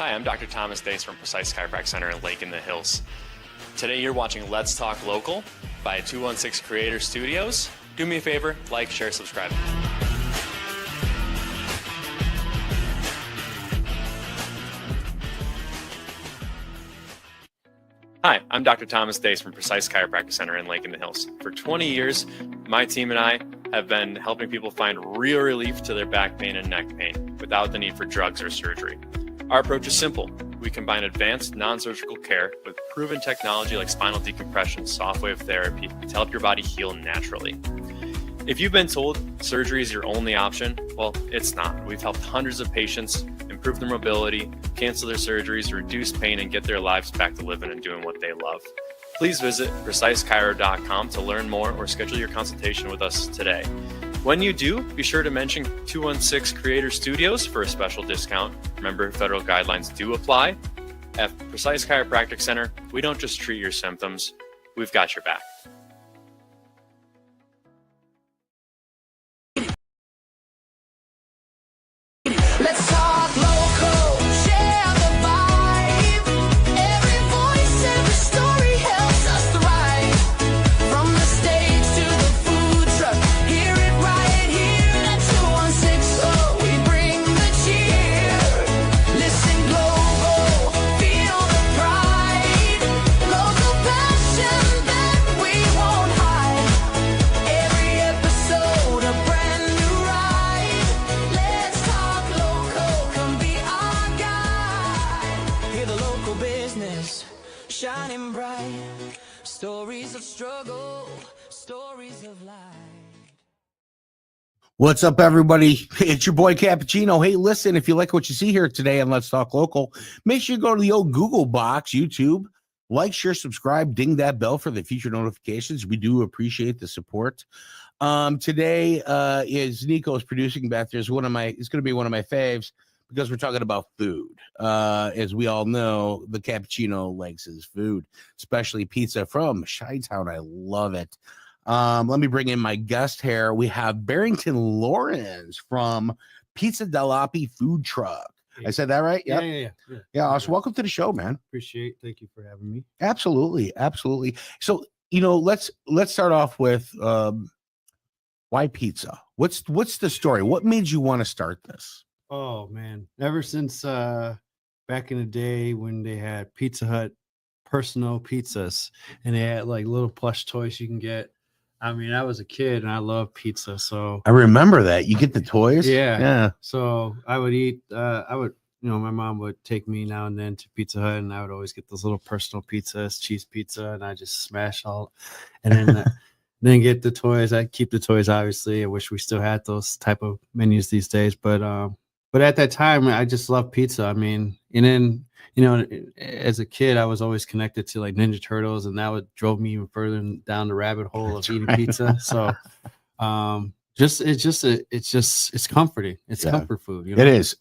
Hi, I'm Dr. Thomas Dace from Precise Chiropractic Center in Lake in the Hills. Today you're watching Let's Talk Local by 216 Creator Studios. Do me a favor, like, share, subscribe. Hi, I'm Dr. Thomas Dace from Precise Chiropractic Center in Lake in the Hills. For 20 years, my team and I have been helping people find real relief to their back pain and neck pain without the need for drugs or surgery. Our approach is simple. We combine advanced non-surgical care with proven technology like spinal decompression, soft wave therapy to help your body heal naturally. If you've been told surgery is your only option, well, it's not. We've helped hundreds of patients improve their mobility, cancel their surgeries, reduce pain, and get their lives back to living and doing what they love. Please visit precisechiro.com to learn more or schedule your consultation with us today. When you do, be sure to mention 216 Creator Studios for a special discount. Remember, federal guidelines do apply. At Precise Chiropractic Center, we don't just treat your symptoms, we've got your back. Let's talk local, share the vibe. Every voice, every story helps us thrive. From the stage to the food truck, hear it right here at 216. So we bring the cheer. Listen global, feel the pride. Local passion that we won't hide. Every episode a brand new ride. Let's talk local, come be our guide. Hear the local business shining bright. Stories of struggle, stories of life. What's up, everybody? It's your boy Cappuccino. Hey, listen, if you like what you see here today on Let's Talk Local, make sure you go to the old Google box, YouTube, like, share, subscribe, ding that bell for the future notifications. We do appreciate the support. Today is Nico's producing Beth. It's going to be one of my faves because we're talking about food. As we all know, the Cappuccino likes his food, especially pizza from Chi-Town. I love it. Let me bring in my guest here. We have Barrington Lawrence from Pizza Delle Api food truck. I said that right? Yep. Yeah. Awesome. Welcome to the show, man. Appreciate. Thank you for having me. Absolutely. So, let's start off with why pizza? What's the story? What made you want to start this? Oh man, ever since back in the day when they had Pizza Hut personal pizzas and they had like little plush toys you can get. I mean, I was a kid and I loved pizza, so I remember that. You get the toys? Yeah. So I would eat. My mom would take me now and then to Pizza Hut, and I would always get those little personal pizzas, cheese pizza, and I just smash all, and then then get the toys. I keep the toys, obviously. I wish we still had those type of menus these days, but at that time, I just loved pizza. I mean, and then as a kid, I was always connected to like Ninja Turtles, and that drove me even further down the rabbit hole of eating pizza. So, it's comforting. It's comfort food. It is.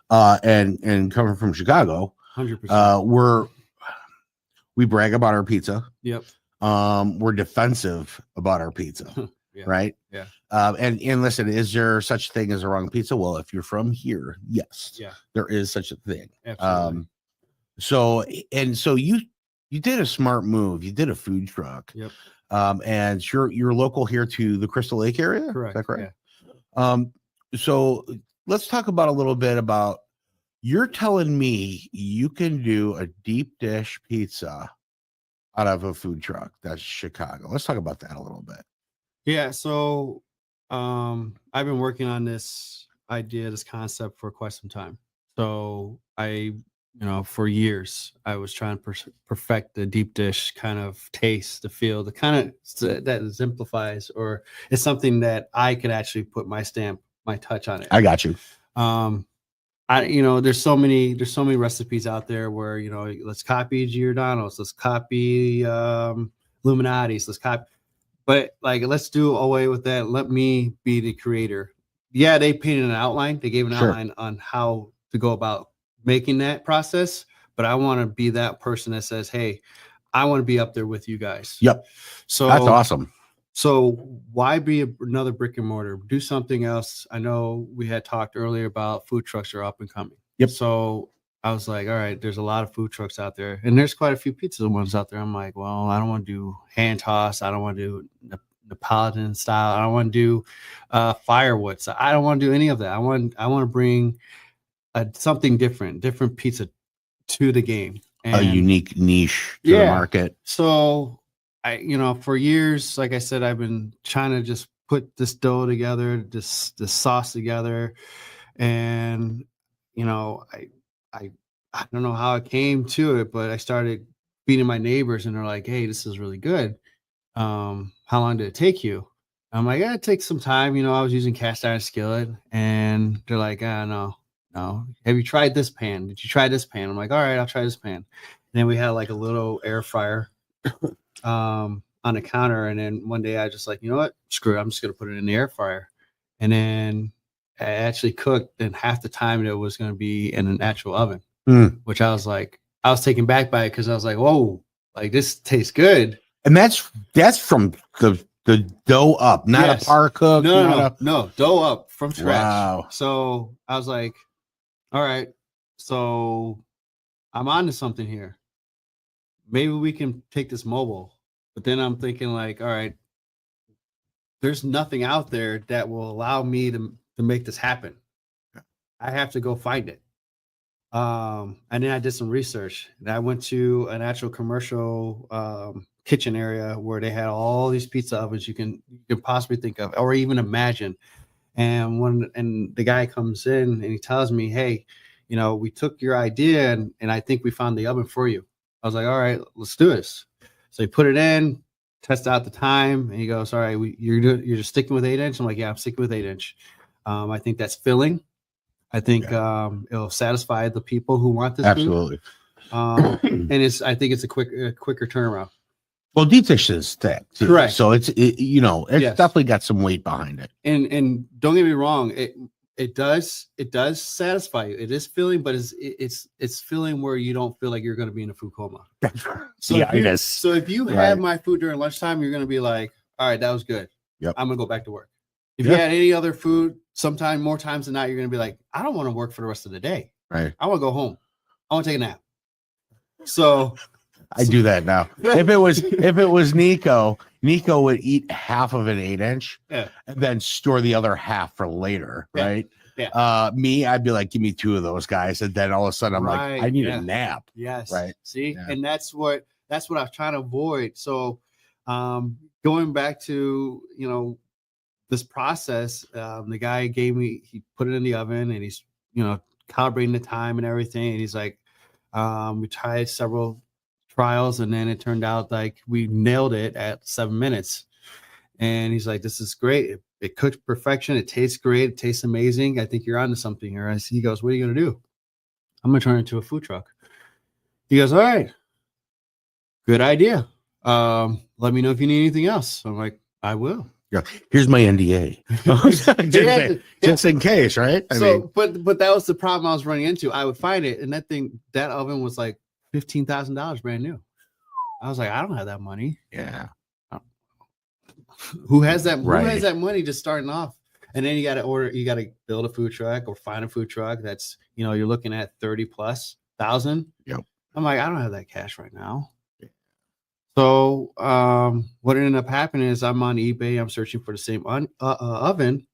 And coming from Chicago, 100%. We brag about our pizza. Yep. We're defensive about our pizza. Yeah. Right. Yeah. And listen, is there such a thing as a wrong pizza? Well, if you're from here, yes. Yeah. There is such a thing. Absolutely. So you did a smart move. You did a food truck. Yep. And you're local here to the Crystal Lake area. Correct. Is that correct? Yeah. So let's talk about a little bit about, you're telling me you can do a deep dish pizza out of a food truck. That's Chicago. Let's talk about that a little bit. Yeah. So I've been working on this idea, this concept for quite some time. So for years, I was trying to perfect the deep dish kind of taste, the feel, the kind of that exemplifies, or it's something that I could actually put my stamp, my touch on it. I got you. There's so many recipes out there where, let's copy Giordano's, let's copy Illuminati's, let's copy, but like, let's do away with that. Let me be the creator. Yeah, they painted an outline. They gave an outline on how to go about making that process, but I want to be that person that says, hey, I want to be up there with you guys. Yep. So that's awesome. So why be another brick and mortar? Do something else. I know we had talked earlier about food trucks are up and coming. Yep. So I was like, all right, there's a lot of food trucks out there, and there's quite a few pizza ones out there. I'm like, well, I don't want to do hand toss. I don't want to do Napolitan style. I don't want to do firewood. So I don't want to do any of that. I want to bring something different pizza to the game. A unique niche to the market. So for years, like I said, I've been trying to just put this dough together, this sauce together, and I don't know how I came to it, but I started feeding my neighbors, and they're like, "Hey, this is really good. How long did it take you?" I'm like, "Yeah, it takes some time." I was using cast iron skillet, and they're like, no. Have you tried this pan? Did you try this pan? I'm like, all right, I'll try this pan. And then we had like a little air fryer on the counter. And then one day I just like, you know what? Screw it. I'm just going to put it in the air fryer. And then I actually cooked, and half the time it was going to be in an actual oven, which I was taken back by it because I was like, whoa, like this tastes good. And that's from the dough up, not a par cook. No, dough up from scratch. Wow. So I was like, all right, so I'm on to something here. Maybe we can take this mobile. But then I'm thinking like, all right, there's nothing out there that will allow me to make this happen. I have to go find it. And then I did some research, and I went to an actual commercial kitchen area where they had all these pizza ovens you can possibly think of or even imagine. And the guy comes in and he tells me, "Hey, we took your idea and I think we found the oven for you." I was like, "All right, let's do this." So he put it in, test out the time, and he goes, "All right, you're just sticking with 8-inch." I'm like, "Yeah, I'm sticking with 8-inch. I think that's filling. I think it'll satisfy the people who want this. Absolutely. Food. And I think it's a quicker turnaround. Well, deep dish is thick, too. Correct. So it's definitely got some weight behind it. And don't get me wrong, it does satisfy you. It is filling, but it's filling where you don't feel like you're going to be in a food coma. So if you have my food during lunchtime, you're going to be like, all right, that was good. Yep. I'm going to go back to work. If you had any other food, more times than not, you're going to be like, I don't want to work for the rest of the day. Right. I want to go home. I want to take a nap. So I do that now. If it was Nico would eat half of an 8-inch and then store the other half for later. Right. Yeah. Me, I'd be like, give me 2 of those guys. And then all of a sudden I'm like, I need a nap. Yes. Right. See, and that's what I was trying to avoid. So going back to, this process, the guy he put it in the oven, and he's, calibrating the time and everything. And he's like, we tried several trials, and then it turned out like we nailed it at 7 minutes. And he's like, this is great. It cooks perfection. It tastes great. It tastes amazing. I think you're onto something here. He goes, what are you going to do? I'm going to turn it into a food truck. He goes, all right, good idea. Let me know if you need anything else. I'm like, I will. Yeah. Here's my NDA. just in case, right? But that was the problem I was running into. I would find it, and that oven was like $15,000 brand new. I was like, I don't have that money. Yeah. Who has that? Right. Who has that money just starting off? And then you got to build a food truck or find a food truck that's, you're looking at 30,000+. Yep. I'm like, I don't have that cash right now. So what ended up happening is I'm on eBay. I'm searching for the same oven,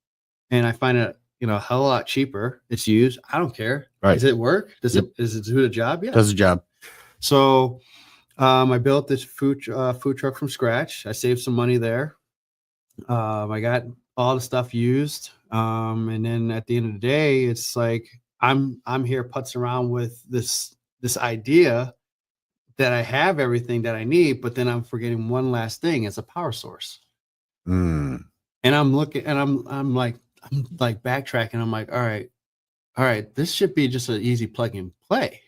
and I find it, a hell of a lot cheaper. It's used. I don't care. Right. Does it work? Does it do the job? Yeah. Does the job. So I built this food truck from scratch. I saved some money there. I got all the stuff used. And then at the end of the day, it's like I'm here putzing around with this idea that I have everything that I need, but then I'm forgetting one last thing. It's a power source. And I'm looking, and I'm like backtracking. I'm like, all right, this should be just an easy plug and play.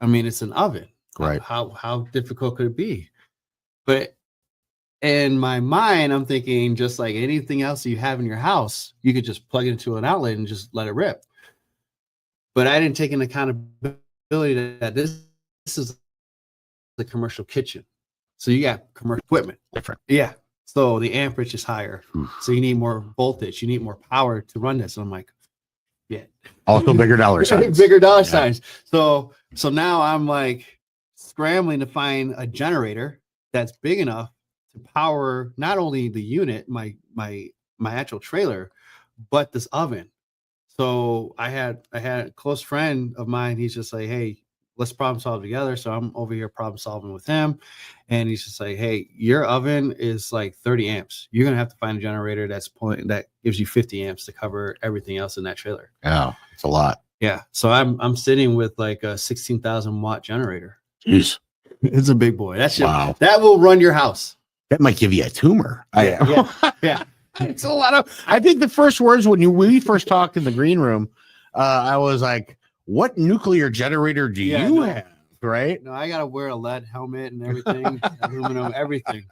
I mean, it's an oven. Right. How difficult could it be? But in my mind, I'm thinking just like anything else you have in your house, you could just plug it into an outlet and just let it rip. But I didn't take into accountability that this is the commercial kitchen. So you got commercial equipment. Different. Yeah. So the amperage is higher. So you need more voltage. You need more power to run this. And I'm like, Yeah. Also bigger dollar signs. Bigger dollar signs. So now I'm like scrambling to find a generator that's big enough to power not only the unit, my actual trailer, but this oven. So I had a close friend of mine. He's just like, hey, let's problem solve together. So I'm over here problem solving with him. And he's just like, hey, your oven is like 30 amps. You're going to have to find a generator that gives you 50 amps to cover everything else in that trailer. Yeah, it's a lot. Yeah. So I'm sitting with like a 16,000 watt generator. Jeez. It's a big boy. Wow. That will run your house. That might give you a tumor. Yeah. It's a lot of. I think the first words when we first talked in the green room, I was like, "What nuclear generator do you have?" Right? No, I gotta wear a lead helmet and everything, aluminum, everything.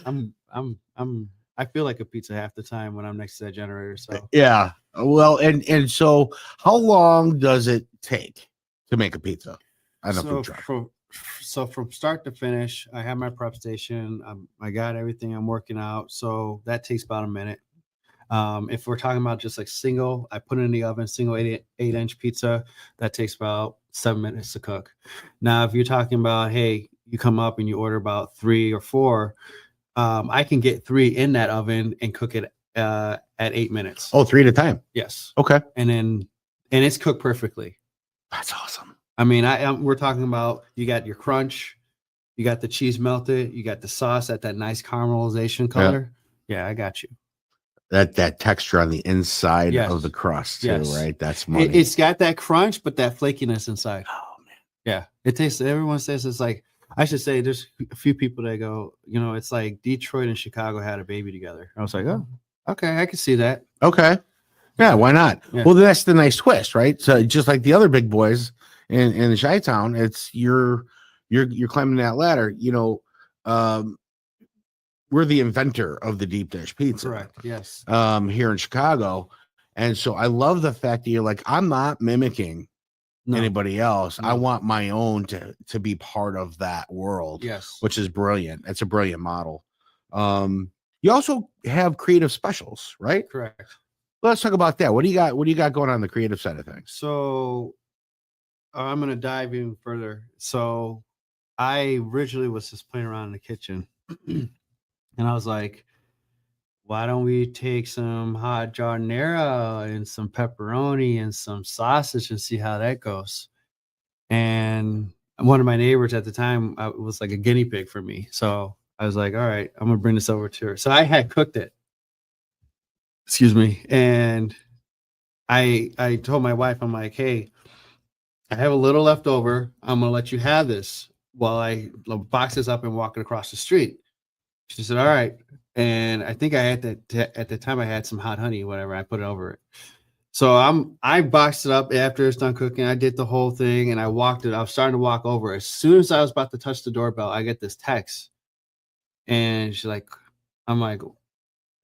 I feel like a pizza half the time when I'm next to that generator. So yeah. Well, and so how long does it take to make a pizza on a food truck? So from start to finish, I have my prep station. I got everything I'm working out. So that takes about a minute. If we're talking about just like single, I put it in the oven, single 8-inch pizza, that takes about 7 minutes to cook. Now, if you're talking about, hey, you come up and you order about 3 or 4, I can get 3 in that oven and cook it at 8 minutes. Oh, 3 at a time. Yes. Okay. And it's cooked perfectly. That's awesome. I mean, we're talking about, you got your crunch, you got the cheese melted, you got the sauce at that nice caramelization color. Yeah, I got you. That texture on the inside Yes. of the crust too, Yes. right? That's money. It's got that crunch, but that flakiness inside. Oh man. Yeah, it tastes. Everyone says it's like, I should say, there's a few people that go, it's like Detroit and Chicago had a baby together. I was like, oh, okay, I can see that. Okay. Yeah, why not? Yeah. Well, that's the nice twist, right? So just like the other big boys in the Chi-Town, it's you're climbing that ladder. We're the inventor of the deep dish pizza. Correct. Yes. Here in Chicago. And so I love the fact that you're like, I'm not mimicking anybody else. No. I want my own to be part of that world. Yes. Which is brilliant. It's a brilliant model. You also have creative specials, right? Correct. Let's talk about that. What do you got going on the creative side of things? So I'm going to dive even further. So I originally was just playing around in the kitchen and I was like, why don't we take some hot giardiniera and some pepperoni and some sausage and see how that goes? And one of my neighbors at the time was like a guinea pig for me. So I was like, all right, I'm going to bring this over to her. So I had cooked it. Excuse me. And I told my wife, I'm like, hey, I have a little left over. I'm going to let you have this while I box this up and walk it across the street. She said, all right. And I think I had at the time I had some hot honey, whatever. I put it over it. So I boxed it up after it's done cooking. I did the whole thing and I walked it. I was starting to walk over. As soon as I was about to touch the doorbell, I get this text. And she's like, I'm like,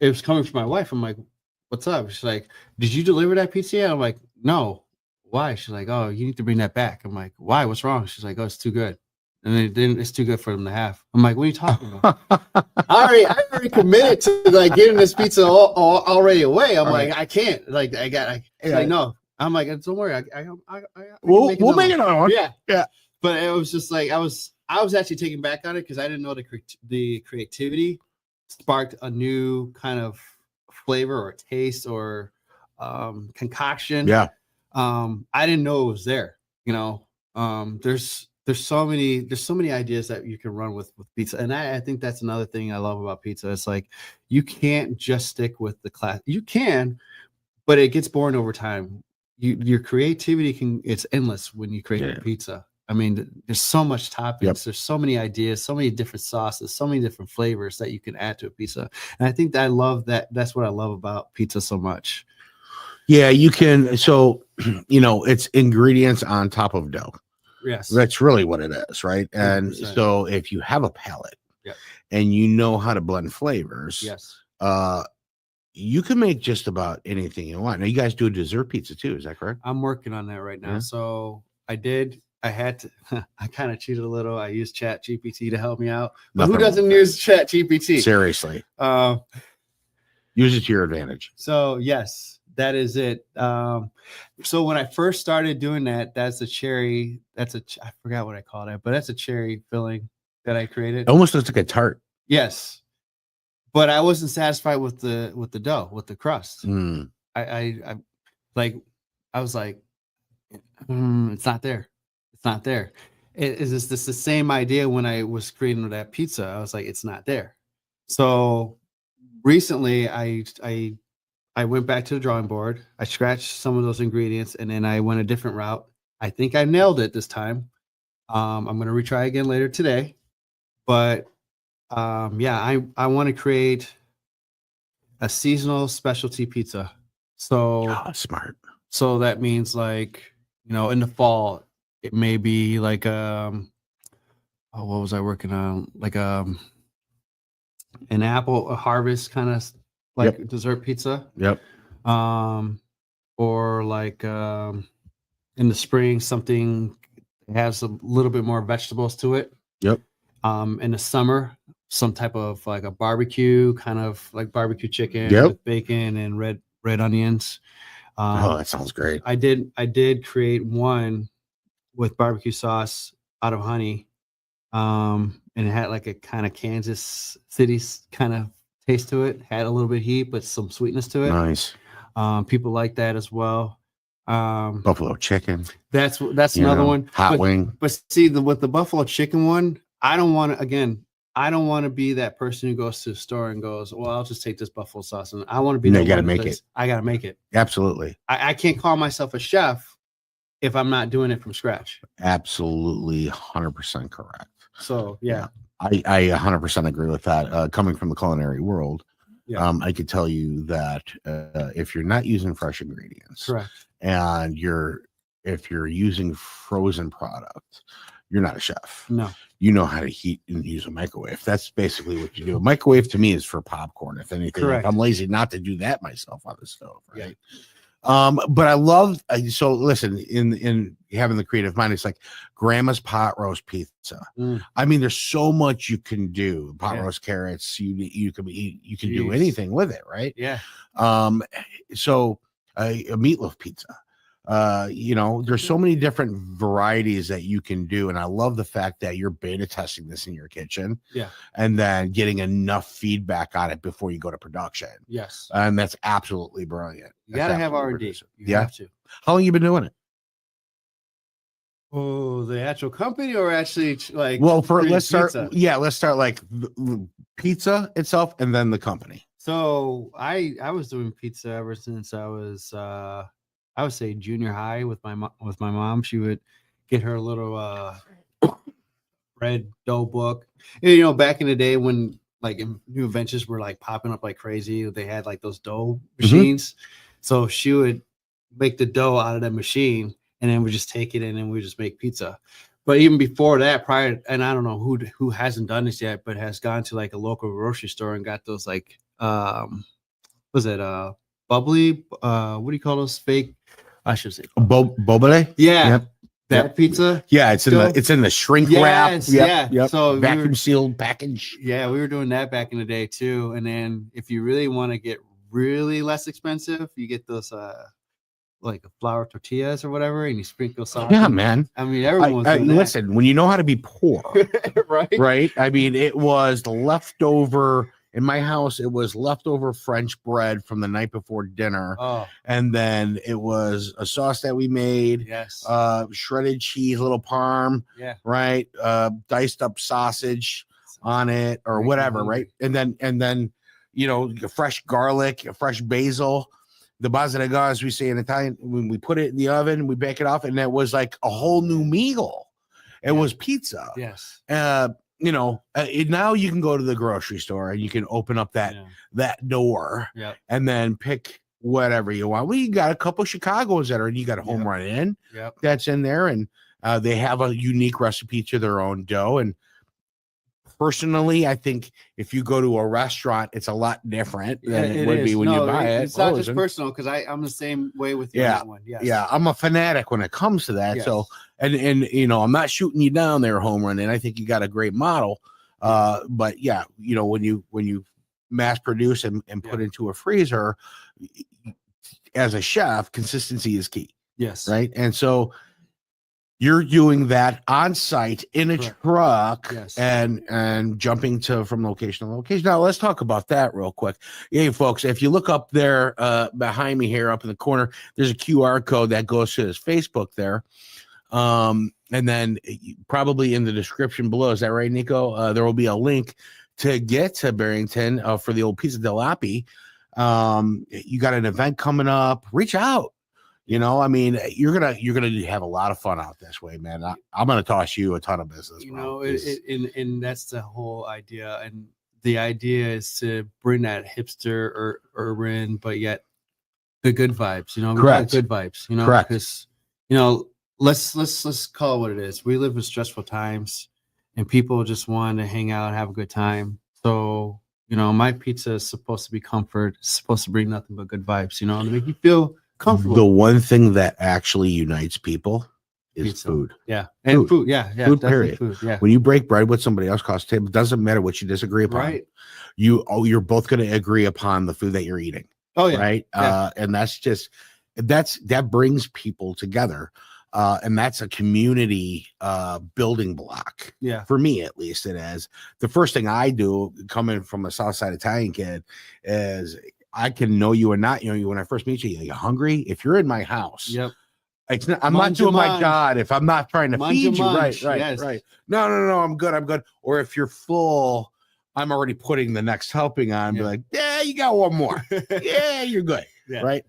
it was coming from my wife. I'm like, what's up? She's like, did you deliver that pizza yet? I'm like, no. Why? She's like, oh, you need to bring that back. I'm like, why? What's wrong? She's like, oh, it's too good. And then it's too good for them to have. I'm like, what are you talking about? I already committed to like getting this pizza already away. I'm like, I can't. Like, like, no. I'm like, don't worry. We'll make another one. Yeah. But it was just like I was actually taken back on it because I didn't know the creativity sparked a new kind of flavor or taste or concoction. Yeah. I didn't know it was there. There's so many ideas that you can run with pizza. And I think that's another thing I love about pizza. It's like, you can't just stick with the class. You can, but it gets boring over time. Your creativity it's endless when you create a pizza. I mean, there's so much toppings. Yep. There's so many ideas, so many different sauces, so many different flavors that you can add to a pizza. And I think that I love that. That's what I love about pizza so much. Yeah, you can. So, it's ingredients on top of dough. Yes. That's really what it is, right? And 100%. So if you have a palate and you know how to blend flavors, you can make just about anything you want. Now, you guys do a dessert pizza too, is that correct? I'm working on that right now. Yeah. So I had to, I kind of cheated a little. I used Chat GPT to help me out. But who doesn't use Chat GPT? Seriously. Use it to your advantage. So yes, that is it. So when I first started doing that, that's a cherry. I forgot what I called it, but that's a cherry filling that I created. It almost looks like a tart. Yes, but I wasn't satisfied with the dough, with the crust. Mm. I was like, it's not there. It's not there. Is this the same idea when I was creating that pizza? I was like, it's not there. So recently I went back to the drawing board. I scratched some of those ingredients and then I went a different route. I think I nailed it this time. I'm going to retry again later today, but I want to create a seasonal specialty pizza. So Smart. So that means like, in the fall, it may be like, what was I working on? Like, an apple harvest kind of like dessert pizza. Yep. Or like, in the spring, something has a little bit more vegetables to it. Yep. In the summer, some type of like a barbecue, kind of like barbecue chicken with bacon and red onions. That sounds great. I did create one with barbecue sauce out of honey. And it had like a kind of Kansas City kind of taste to it. Had a little bit of heat, but some sweetness to it. Nice. People like that as well. Buffalo chicken. That's another one. Hot wing. But see, with the buffalo chicken one, I don't want to be that person who goes to the store and goes, well, I'll just take this buffalo sauce. And I want to be you got to make it. I got to make it. Absolutely. I can't call myself a chef if I'm not doing it from scratch. Absolutely 100% correct. So, yeah. I 100% agree with that. Coming from the culinary world, I could tell you that if you're not using fresh ingredients, correct, and if you're using frozen product, you're not a chef. No. You know how to heat and use a microwave. That's basically what you do. A microwave to me is for popcorn, if anything. Correct. Like, I'm lazy not to do that myself on the stove, right? Yeah. But I love, so listen, in having the creative mind, it's like grandma's pot roast pizza. I mean, there's so much you can do. Pot roast carrots, you can do anything with it, right? Yeah. So a meatloaf pizza. There's so many different varieties that you can do. And I love the fact that you're beta testing this in your kitchen. Yeah. And then getting enough feedback on it before you go to production. Yes. And that's absolutely brilliant. You got to have R&D. You have to. How long you been doing it? Oh, the actual company or actually like, well, let's start like the pizza itself and then the company. So I was doing pizza ever since I was, I would say junior high with my mom. She would get her little red dough book. And, back in the day when like new inventions were like popping up like crazy, they had like those dough machines. So she would make the dough out of that machine, and then we just take it and then we just make pizza. But even before that, and I don't know who hasn't done this yet, but has gone to like a local grocery store and got those like was it bubbly? What do you call those fake? I should say Bobole. Yeah, yep. That pizza. Yeah, it's in the shrink wrap. Yep. So vacuum sealed package. Yeah, we were doing that back in the day too. And then if you really want to get really less expensive, you get those like flour tortillas or whatever, and you sprinkle sauce. Yeah, man. I mean, everyone's doing that. Listen, when you know how to be poor, right? I mean, it was the leftover. In my house, it was leftover French bread from the night before dinner. Oh. And then it was a sauce that we made. Yes. Shredded cheese, little parm. Yeah. Right. Diced up sausage on it or whatever. Right. And then, fresh garlic, fresh basil, the bazzica, as we say in Italian. When we put it in the oven, we bake it off, and that was like a whole new meal. It was pizza. Yes. Now you can go to the grocery store and you can open up that door and then pick whatever you want. Well, you got a couple of Chicago's that are, you got a home run in that's in there, and they have a unique recipe to their own dough. And personally, I think if you go to a restaurant, it's a lot different than it would be when you buy it. It's not just personal, because I'm the same way with you on that one. Yes. Yeah, I'm a fanatic when it comes to that. Yes. So and I'm not shooting you down there, home run, and I think you got a great model. But when you mass produce and put into a freezer, as a chef, consistency is key, Yes. right? And so you're doing that on site in a Correct. truck Yes. and jumping from location to location. Now let's talk about that real quick. Hey folks, if you look up there behind me here up in the corner, there's a QR code that goes to his Facebook there. And then probably in the description below, is that right, Nico? There will be a link to get to Barrington for the old Pizza Delle Api. You got an event coming up, reach out. You know, I mean, you're gonna have a lot of fun out this way, man. I'm gonna toss you a ton of business. You bro. know, and that's the whole idea. And the idea is to bring that hipster or urban, but yet the good vibes. You know, we Correct. got good vibes. You know, Correct. because you know, let's call it what it is. We live in stressful times, and people just want to hang out, and have a good time. So you know, my pizza is supposed to be comfort. It's supposed to bring nothing but good vibes. You know, to make you feel comfortable. The one thing that actually unites people is Pizza. food. Yeah, and Food. food. Yeah, Food, definitely period. Food. Yeah, When you break bread with somebody else across the table, it doesn't matter what you disagree upon. right. You're both going to agree upon the food that you're eating. Oh yeah, Right. Yeah. And that brings people together. And that's a community building block. yeah. For me, at least it is. The first thing I do coming from a South Side Italian kid is I can know you or not know you when I first meet you. Are you hungry? If you're in my house, Yep. it's not, I'm not Manja doing my munch. job if I'm not trying to Manja feed you. munch, Right. yes. No, I'm good. Or if you're full, I'm already putting the next helping on. Be Yeah. like, yeah, you got one more. Yeah, you're good. Yeah. Right.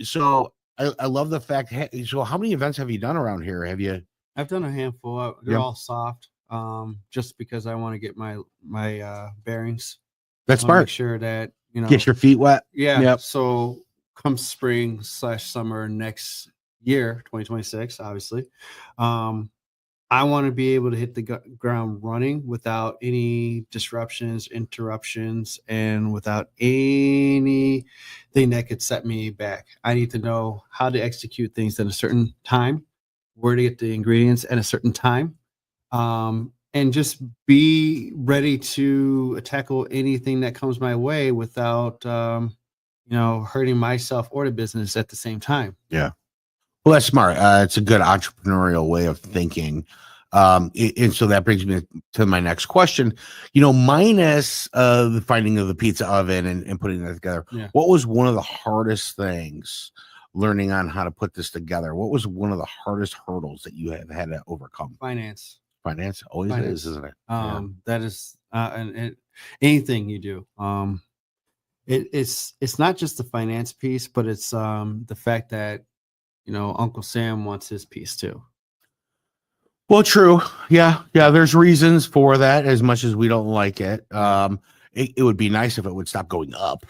So I love the fact. So how many events have you done around here? Have you? I've done a handful. They're Yep. all soft. Just because I want to get my bearings. That's I wanna smart. make sure that you know. Get your feet wet. Yeah. Yep. So come spring/summer next year, 2026, obviously, I want to be able to hit the ground running without any disruptions, interruptions, and without anything that could set me back. I need to know how to execute things at a certain time, where to get the ingredients at a certain time, and just be ready to tackle anything that comes my way without, hurting myself or the business at the same time. Yeah. Well, that's smart. It's a good entrepreneurial way of thinking. And so that brings me to my next question. You know, minus the finding of the pizza oven and putting that together, Yeah. what was one of the hardest things learning on how to put this together? What was one of the hardest hurdles that you have had to overcome? Finance. Finance always Finance. is, isn't it? That is, and anything you do, it's not just the finance piece, but it's the fact that Uncle Sam wants his piece too. Well, true. Yeah. There's reasons for that. As much as we don't like it, it would be nice if it would stop going up.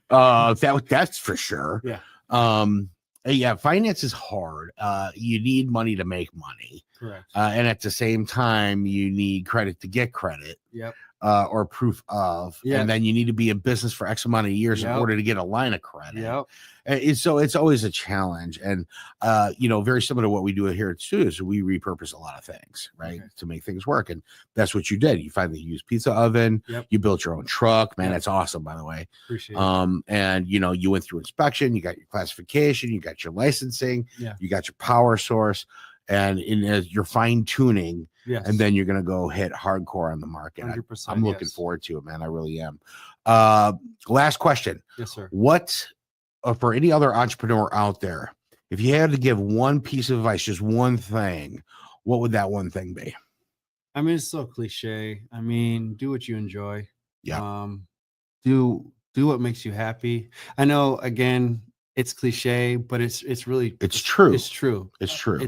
That's for sure. Yeah. Yeah. Finance is hard. You need money to make money, Correct. and at the same time, you need credit to get credit. Yep. Or proof of, Yeah. and then you need to be in business for X amount of years in Yep. order to get a line of credit. Yep. And so it's always a challenge. And, very similar to what we do here too, is we repurpose a lot of things, right, Okay. to make things work. And that's what you did. You finally used pizza oven. Yep. You built your own truck, man. Yep. That's awesome, by the way. Appreciate it. And you went through inspection, you got your classification, you got your licensing, Yeah. you got your power source, and you're fine tuning. Yes. And then you're going to go hit hardcore on the market. 100%. I'm looking yes. forward to it, man. I really am. Last question. Yes, sir. What, for any other entrepreneur out there, if you had to give one piece of advice, just one thing, what would that one thing be? I mean, it's so cliche. I mean, do what you enjoy. Yeah. Do what makes you happy. I know, again, it's cliche, but it's really It's true. It's true. It's true.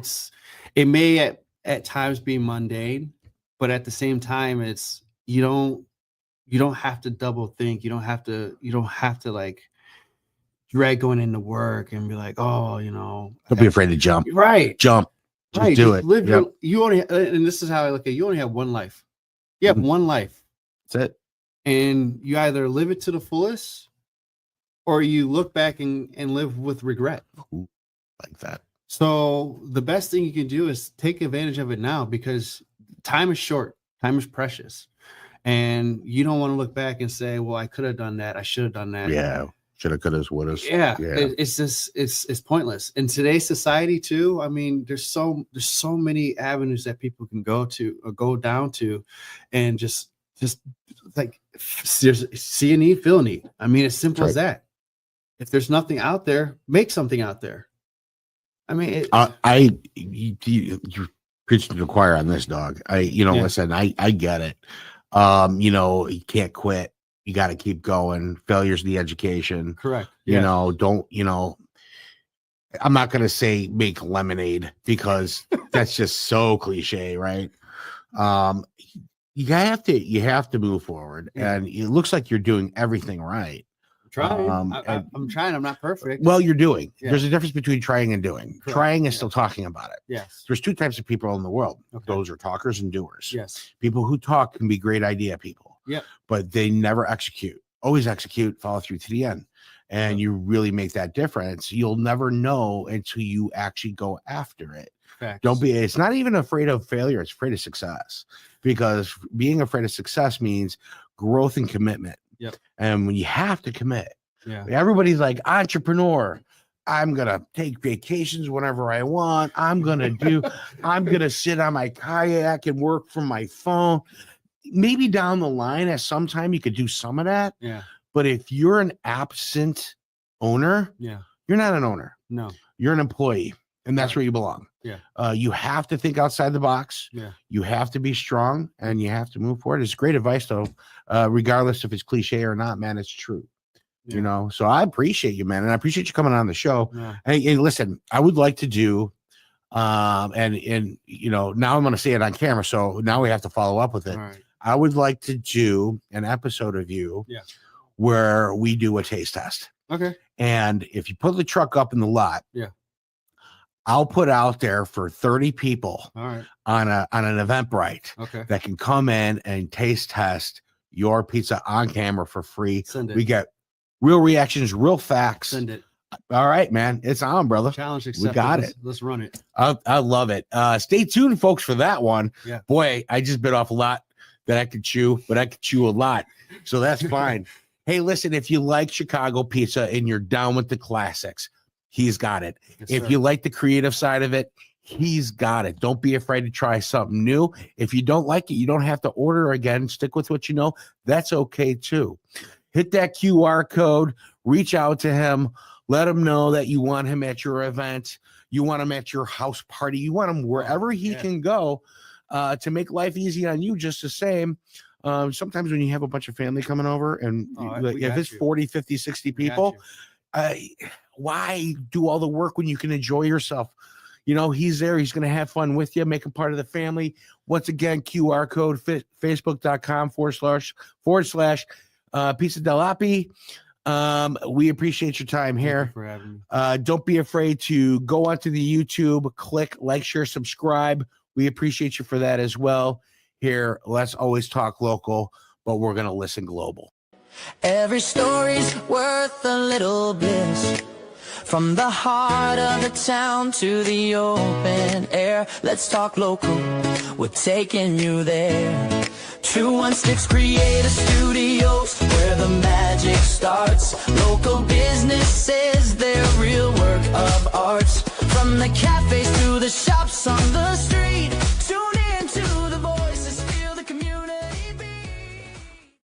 It may at times be mundane, but at the same time, it's you don't have to double think. You don't have to like drag going into work and be like, oh, Don't be afraid to jump. right. Jump. Just Right. do Just it. live Yep. you only, and this is how I look at it. You only have one life. You have Mhm. one life, That's it. and you either live it to the fullest or you look back and live with regret. Ooh, like that. So the best thing you can do is take advantage of it now, because time is short, time is precious, and you don't want to look back and say, well, I could have done that, I should have done that. Yeah. Shoulda, coulda, woulda. Yeah, it's just it's pointless in today's society too. I mean, there's so many avenues that people can go to or go down to, and just like see a need, fill a need. I mean, as simple as that. If there's nothing out there, make something out there. I mean, you're preaching to the choir on this, dog. Listen, I get it. You can't quit. You got to keep going. Failure's the education. Correct. I'm not going to say make lemonade because that's just so cliche, right? You have to move forward, and it looks like you're doing everything right. Trying. I'm trying. I'm not perfect. Well, you're doing. Yeah. There's a difference between trying and doing. Correct. Trying is still talking about it. Yes. There's two types of people in the world. Okay. Those are talkers and doers. Yes. People who talk can be great idea people. Yeah. But they never execute. Always execute, follow through to the end. And you really make that difference. You'll never know until you actually go after it. Facts. It's not even afraid of failure, it's afraid of success. Because being afraid of success means growth and commitment. Yep. And when you have to commit, everybody's like entrepreneur. I'm going to take vacations whenever I want. I'm going to sit on my kayak and work from my phone. Maybe down the line at some time you could do some of that. Yeah. But if you're an absent owner, you're not an owner. No. You're an employee, and that's where you belong. Yeah. You have to think outside the box. Yeah. You have to be strong, and you have to move forward. It's great advice, though, regardless if it's cliche or not, man, it's true. Yeah. So I appreciate you, man, and I appreciate you coming on the show. Yeah. And listen, I would like to do now I'm going to say it on camera, so now we have to follow up with it. All right. I would like to do an episode of you where we do a taste test. Okay. And if you put the truck up in the lot, I'll put out there for 30 people on an Eventbrite that can come in and taste test your pizza on camera for free. Send it. We get real reactions, real facts. Send it. All right, man. It's on, brother. Challenge accepted. We got it. Let's run it. I love it. Stay tuned, folks, for that one. Yeah. Boy, I just bit off a lot that I could chew, but I could chew a lot. So that's fine. Hey, listen, if you like Chicago pizza and you're down with the classics, he's got it. Yes, if sir. you like the creative side of it, he's got it. Don't be afraid to try something new. If you don't like it, you don't have to order again. Stick with what you know. That's okay too. Hit that QR code, reach out to him, let him know that you want him at your event. You want him at your house party. You want him wherever he can go to make life easy on you just the same. Sometimes when you have a bunch of family coming over and if it's 40, 50, 60 people, why do all the work when you can enjoy yourself? He's there. He's going to have fun with you. Make him part of the family. Once again, QR code, facebook.com// Pizza Delle Api. We appreciate your time here. Thank you for having me. Don't be afraid to go onto the YouTube, click like, share, subscribe. We appreciate you for that as well. Here, let's always talk local, but we're going to listen global. Every story's worth a little bliss. From the heart of the town to the open air, let's talk local, we're taking you there. 216 Creative Studios, where the magic starts. Local businesses, their real work of art. From the cafes to the shops on the